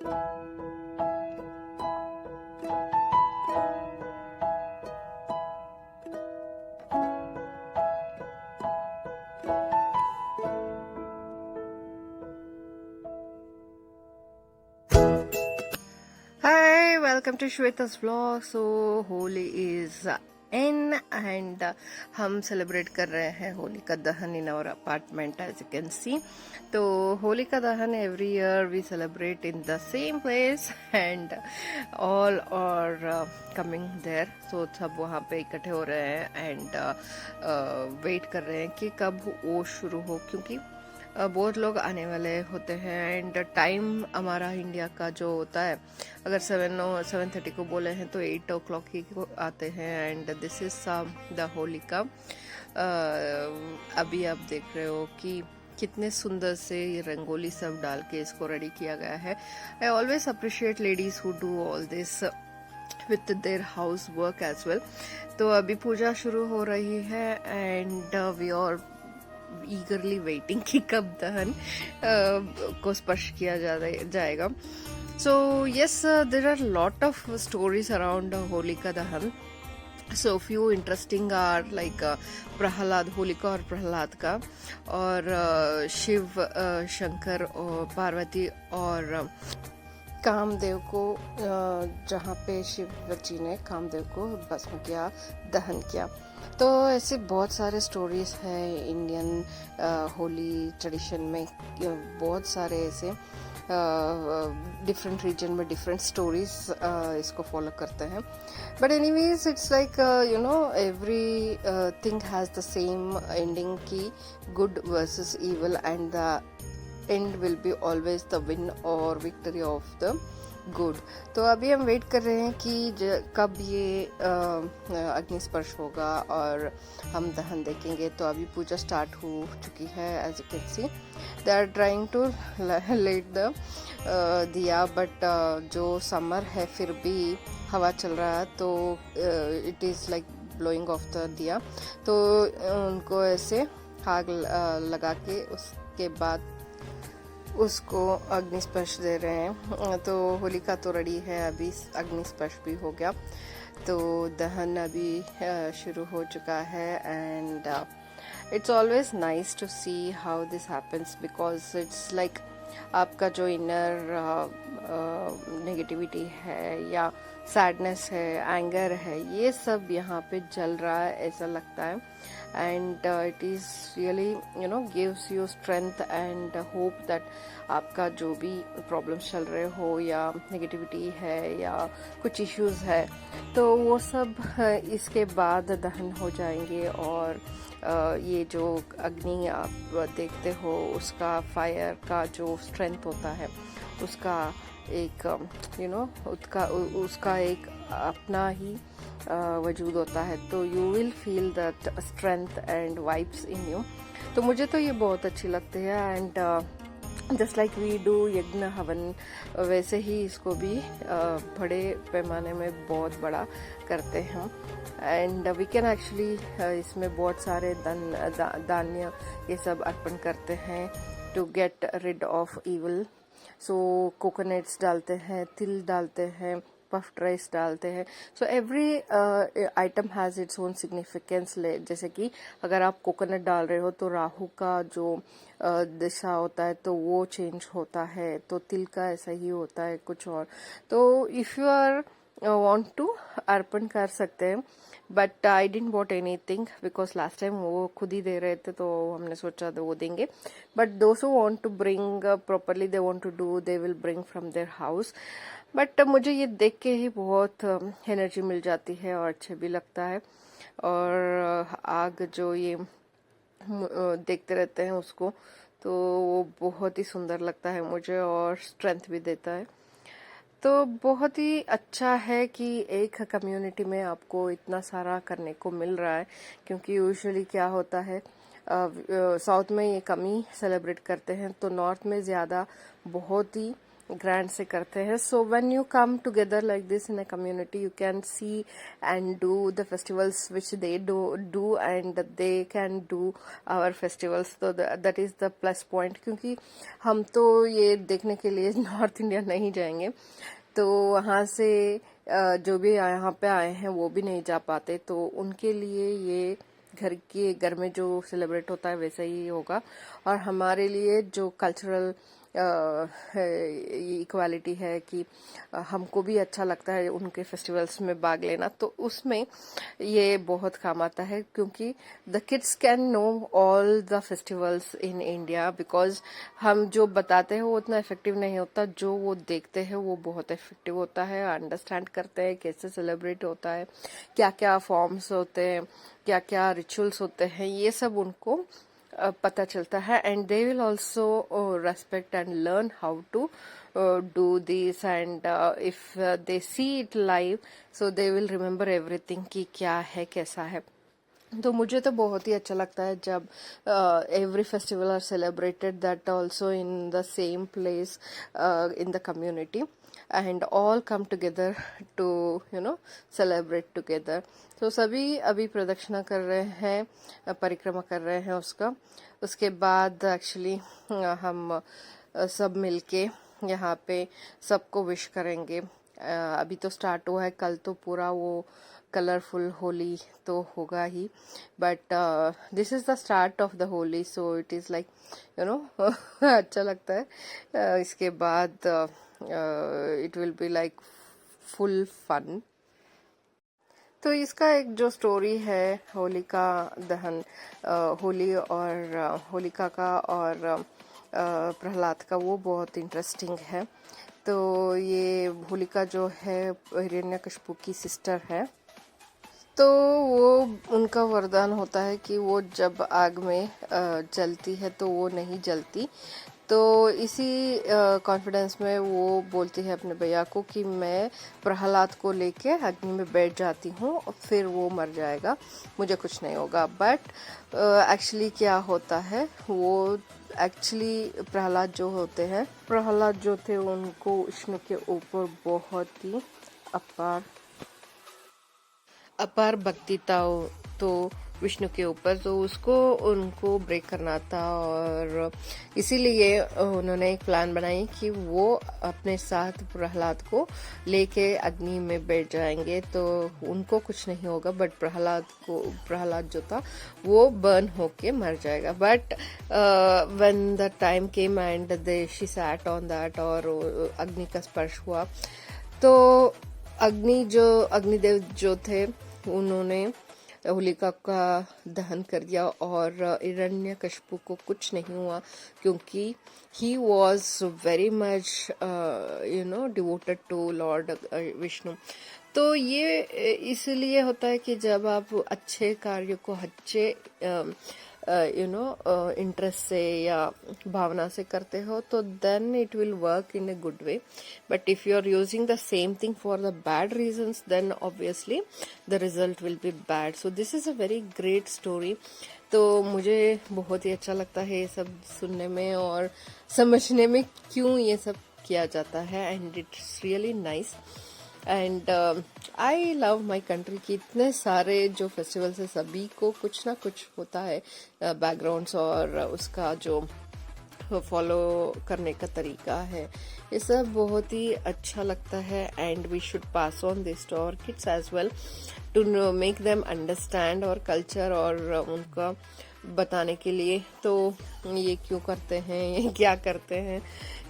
Hi, welcome to Shweta's vlog. So Holi is in and हम celebrate कर रहे हैं होली का दहन in our apartment as you can see. तो होली का दहन every year we celebrate in the same place and all are coming there. So सब वहाँ पे इकट्ठे हो रहे हैं एंड वेट कर रहे हैं कि कब वो शुरू हो, क्योंकि बहुत लोग आने वाले होते हैं एंड टाइम हमारा इंडिया का जो होता है, अगर 7:30 को बोले हैं तो 8 o'clock ही को आते हैं. And this is the Holi का. अभी आप देख रहे हो कि कितने सुंदर से ये रंगोली सब डाल के इसको रेडी किया गया है. I always appreciate ladies who do all this with their house work as well. तो अभी पूजा शुरू हो रही है and we are eagerly waiting कि कब दहन को स्पर्श किया जाएगा. So yes, there are lot of stories around Holika Dahan. So few interesting are like Prahlad, Holika और प्रहलाद का, और शिव, शंकर और पार्वती और कामदेव को, जहाँ पे शिव जी ने कामदेव को भस्म किया, दहन किया. तो ऐसे बहुत सारे स्टोरीज हैं इंडियन होली ट्रेडिशन में. बहुत सारे ऐसे डिफरेंट रीजन में डिफरेंट स्टोरीज इसको फॉलो करते हैं. But anyways it's like everything has the same ending की good versus evil and the end will be always the win और विक्ट्री ऑफ द गुड. तो अभी हम वेट कर रहे हैं कि कब ये अग्निस्पर्श होगा और हम दहन देखेंगे. तो अभी पूजा स्टार्ट हो चुकी है. As you can see they are trying to light the diya, but जो समर है फिर भी हवा चल रहा है, तो it is like blowing off the diya. तो उनको ऐसे आग लगा के उसके बाद उसको अग्निस्पर्श दे रहे हैं. तो होलिका तो रेडी है, अभी अग्निस्पर्श भी हो गया. तो दहन अभी शुरू हो चुका है and it's always nice to see how this happens, because it's like आपका जो इनर नेगेटिविटी है या सैडनेस है, एंगर है, ये सब यहाँ पे जल रहा है ऐसा लगता है. And it is really gives you strength and hope that आपका जो भी प्रॉब्लम्स चल रहे हो या नेगेटिविटी है या कुछ इश्यूज है, तो वो सब इसके बाद दहन हो जाएंगे. और ये जो अग्नि आप देखते हो, उसका फायर का जो स्ट्रेंथ होता है, उसका एक उसका एक अपना ही वजूद होता है. तो you will feel that strength and vibes in you. तो मुझे तो ये बहुत अच्छी लगती है. And just like we do yajna havan, वैसे ही इसको भी बड़े पैमाने में बहुत बड़ा करते हैं. एंड वी कैन एक्चुअली इसमें बहुत सारे धान्य ये सब अर्पण करते हैं to get rid of evil. So coconuts डालते हैं, तिल डालते हैं, पफ्ड राइस डालते हैं. So every item has its own significance. जैसे कि अगर आप कोकोनट डाल रहे हो तो राहु का जो दिशा होता है तो वो चेंज होता है. तो तिल का ऐसा ही होता है कुछ और. तो if you are want to अर्पण कर सकते हैं. But I didn't bought anything because last time वो खुद ही दे रहे थे, तो हमने सोचा तो वो देंगे. But those who want to bring properly, they want to do, they will bring from their house. But मुझे ये देख के ही बहुत एनर्जी मिल जाती है और अच्छा भी लगता है. और आग जो ये देखते रहते हैं उसको, तो वो बहुत ही सुंदर लगता है मुझे और स्ट्रेंथ भी देता है. तो बहुत ही अच्छा है कि एक कम्युनिटी में आपको इतना सारा करने को मिल रहा है. क्योंकि यूजुअली क्या होता है, साउथ में ये कम ही सेलिब्रेट करते हैं, तो नॉर्थ में ज़्यादा बहुत ही ग्रैंड से करते हैं. So when you come together like this in a community, you can see and do the festivals which they do and they can do our festivals. तो that is the plus point, क्योंकि हम तो ये देखने के लिए north India नहीं जाएंगे, तो वहाँ से जो भी यहाँ पे आए हैं वो भी नहीं जा पाते, तो उनके लिए ये घर में जो सेलिब्रेट होता है वैसा ही होगा. और हमारे लिए जो कल्चरल इक्वालिटी है कि हमको भी अच्छा लगता है उनके फेस्टिवल्स में भाग लेना, तो उसमें ये बहुत काम आता है. क्योंकि the kids can know all the festivals in India, because हम जो बताते हैं वो उतना इफेक्टिव नहीं होता, जो वो देखते हैं वो बहुत इफेक्टिव होता है. अंडरस्टैंड करते हैं कैसे सेलिब्रेट होता है, क्या क्या फॉर्म्स होते हैं, क्या क्या रिचुअल्स होते हैं, ये सब उनको पता चलता है. And they will also respect and learn how to do this. And if they see it live, so they will remember everything कि क्या है कैसा है. तो मुझे तो बहुत ही अच्छा लगता है जब every festival are celebrated, that also in the same place in the community, and all come together to celebrate together. तो सभी अभी प्रदक्षिणा कर रहे हैं, परिक्रमा कर रहे हैं उसका. उसके बाद एक्चुअली हम सब मिलके यहाँ पे सबको विश करेंगे. अभी तो स्टार्ट हुआ है, कल तो पूरा वो कलरफुल होली तो होगा ही, but this is the start of the Holi, so it is like अच्छा लगता है. इसके बाद it will be like full fun. तो इसका एक जो स्टोरी है होलिका दहन, होली और होलिका का और प्रहलाद का, वो बहुत इंटरेस्टिंग है. तो ये होलिका जो है हिरण्यकशिपु की सिस्टर है, तो वो उनका वरदान होता है कि वो जब आग में जलती है तो वो नहीं जलती. तो इसी कॉन्फिडेंस में वो बोलती है अपने भैया को कि मैं प्रहलाद को लेके अग्नि में बैठ जाती हूँ और फिर वो मर जाएगा, मुझे कुछ नहीं होगा. बट एक्चुअली क्या होता है, वो एक्चुअली प्रहलाद जो थे उनको विष्णु के ऊपर बहुत ही अपार भक्ति था. तो विष्णु के ऊपर, तो उसको उनको ब्रेक करना था, और इसीलिए उन्होंने एक प्लान बनाई कि वो अपने साथ प्रहलाद को लेके अग्नि में बैठ जाएंगे, तो उनको कुछ नहीं होगा, बट प्रहलाद जो था वो बर्न होके मर जाएगा. But when the time came and she sat on that, और अग्नि का स्पर्श हुआ, तो अग्निदेव जो थे उन्होंने होलिका का दहन कर दिया, और हिरण्यकशिपु को कुछ नहीं हुआ, क्योंकि he was very much devoted to Lord Vishnu. तो ये इसलिए होता है कि जब आप अच्छे कार्य को अच्छे इंटरेस्ट से या भावना से करते हो, तो then it will work in a good way. But if you are using the same thing for the bad reasons, then obviously the result will be bad. So this is a very great story. तो मुझे बहुत ही अच्छा लगता है ये सब सुनने में और समझने में क्यों ये सब किया जाता है. And it's really nice. And I love my country कि इतने सारे जो फेस्टिवल्स है सभी को कुछ ना कुछ होता है बैकग्राउंड्स, और उसका जो फॉलो करने का तरीका है, ये सब बहुत ही अच्छा लगता है. And we should pass on this to our kids as well, to make them understand our culture, और उनका बताने के लिए तो ये क्यों करते हैं, ये क्या करते हैं,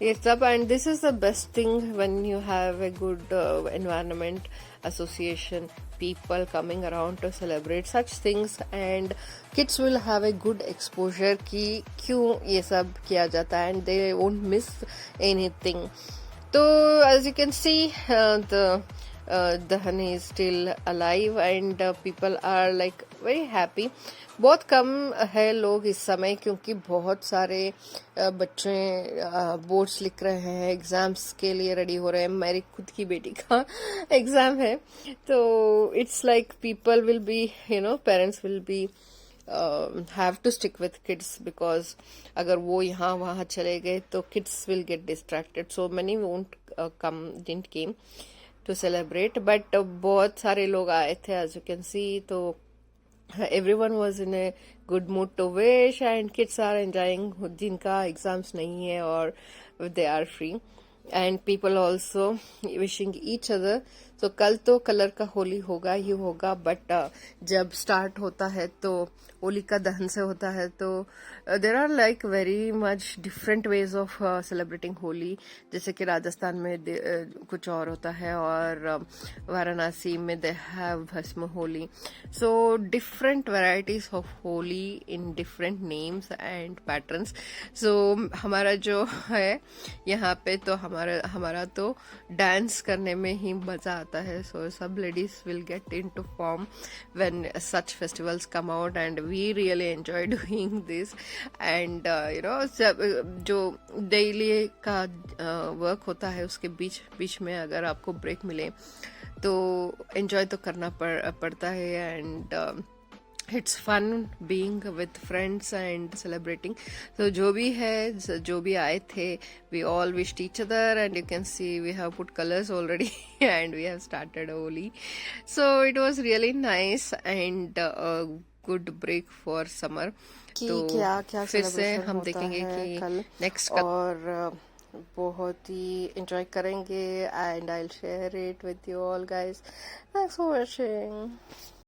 ये सब. And this is the best thing when you have a good environment association, people coming around to celebrate such things, and kids will have a good exposure कि क्यों ये सब किया जाता है, and they won't miss anything. So as you can see, the honey is still alive, and people are like very happy. बहुत कम है लोग इस समय, क्योंकि बहुत सारे बच्चे बोर्ड्स लिख रहे हैं, एग्जाम्स के लिए रेडी हो रहे हैं. मेरी खुद की बेटी का एग्जाम है, तो it's like people will be parents will be have to stick with kids, because अगर वो यहाँ वहाँ चले गए तो kids will get distracted, so many won't didn't came to celebrate, but बहुत सारे लोग आए थे as you can see. तो everyone was in a good mood to wish, and kids are enjoying जिनका एग्जाम्स नहीं है और they are free, and people also wishing each other. So कल तो कलर का होली होगा ही होगा, बट जब स्टार्ट होता है तो होलिका दहन से होता है, तो there are like very much different ways of celebrating Holi. जैसे कि राजस्थान में कुछ और होता है, और वाराणसी में they have Bhasma Holi. So different varieties of Holi in different names and patterns. सो हमारा जो है यहाँ पे, तो हमारा तो डांस करने में ही मजा आता है. सो सब ladies will get into form when such festivals come out, and we really enjoy doing this. And you know, जो डेली का वर्क होता है उसके बीच में अगर आपको ब्रेक मिले तो एंजॉय तो करना पड़ता है. And it's fun being with friends and celebrating. तो जो भी है, जो भी आए थे, we all wished each other, and you can see we have put colours already and we have started Holi. So it was really nice and good break for summer. तो क्या क्या फिर से हम देखेंगे कि नेक्स्ट और बहुत ही एंजॉय करेंगे, and I will share it with you all guys. Thanks for watching.